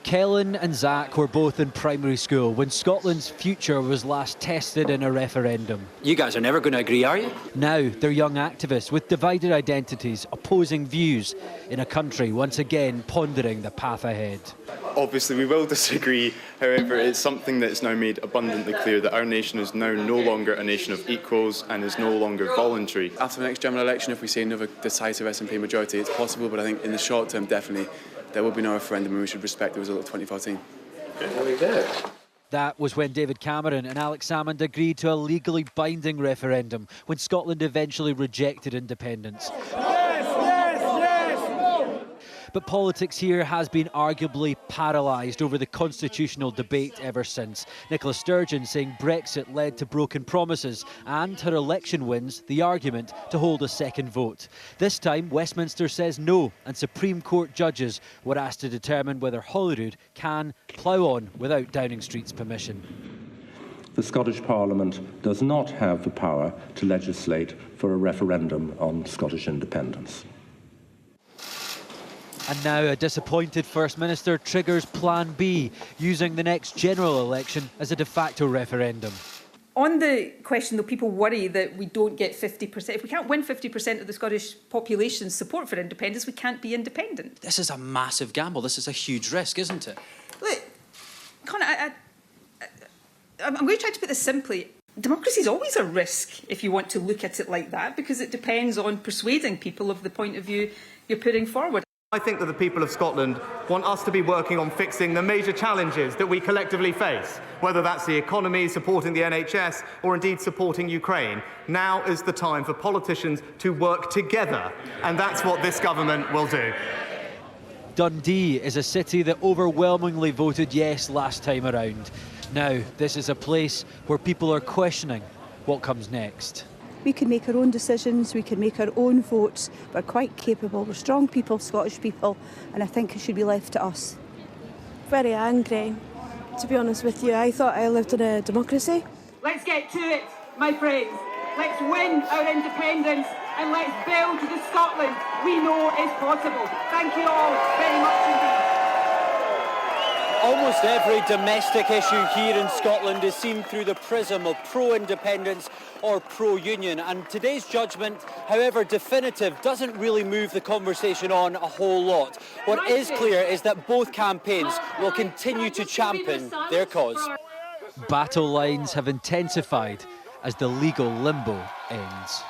Kellen and Zach were both in primary school when Scotland's future was last tested in a referendum. You guys are never going to agree, are you? Now they're young activists with divided identities, opposing views in a country once again pondering the path ahead. Obviously we will disagree, however it's something that is now made abundantly clear that our nation is now no longer a nation of equals and is no longer voluntary. After the next general election, if we see another decisive SNP majority, it's possible, but I think in the short term, definitely, there will be no referendum and we should respect the result of 2014. That was when David Cameron and Alex Salmond agreed to a legally binding referendum when Scotland eventually rejected independence. But politics here has been arguably paralysed over the constitutional debate ever since. Nicola Sturgeon saying Brexit led to broken promises and her election wins the argument to hold a second vote. This time Westminster says no, and Supreme Court judges were asked to determine whether Holyrood can plough on without Downing Street's permission. The Scottish Parliament does not have the power to legislate for a referendum on Scottish independence. And now a disappointed First Minister triggers Plan B, using the next general election as a de facto referendum. On the question, though, people worry that we don't get 50%. If we can't win 50% of the Scottish population's support for independence, we can't be independent. This is a massive gamble. This is a huge risk, isn't it? Look, Conor, I'm going to try to put this simply. Democracy is always a risk if you want to look at it like that, because it depends on persuading people of the point of view you're putting forward. I think that the people of Scotland want us to be working on fixing the major challenges that we collectively face, whether that's the economy, supporting the NHS, or indeed supporting Ukraine. Now is the time for politicians to work together, and that's what this government will do. Dundee is a city that overwhelmingly voted yes last time around. Now, this is a place where people are questioning what comes next. We can make our own decisions, we can make our own votes. We're quite capable, we're strong people, Scottish people, and I think it should be left to us. Very angry, to be honest with you. I thought I lived in a democracy. Let's get to it, my friends. Let's win our independence and let's build the Scotland we know is possible. Thank you all very much indeed. Almost every domestic issue here in Scotland is seen through the prism of pro-independence or pro-union, and today's judgment, however definitive, doesn't really move the conversation on a whole lot. What is clear is that both campaigns will continue to champion their cause. Battle lines have intensified as the legal limbo ends.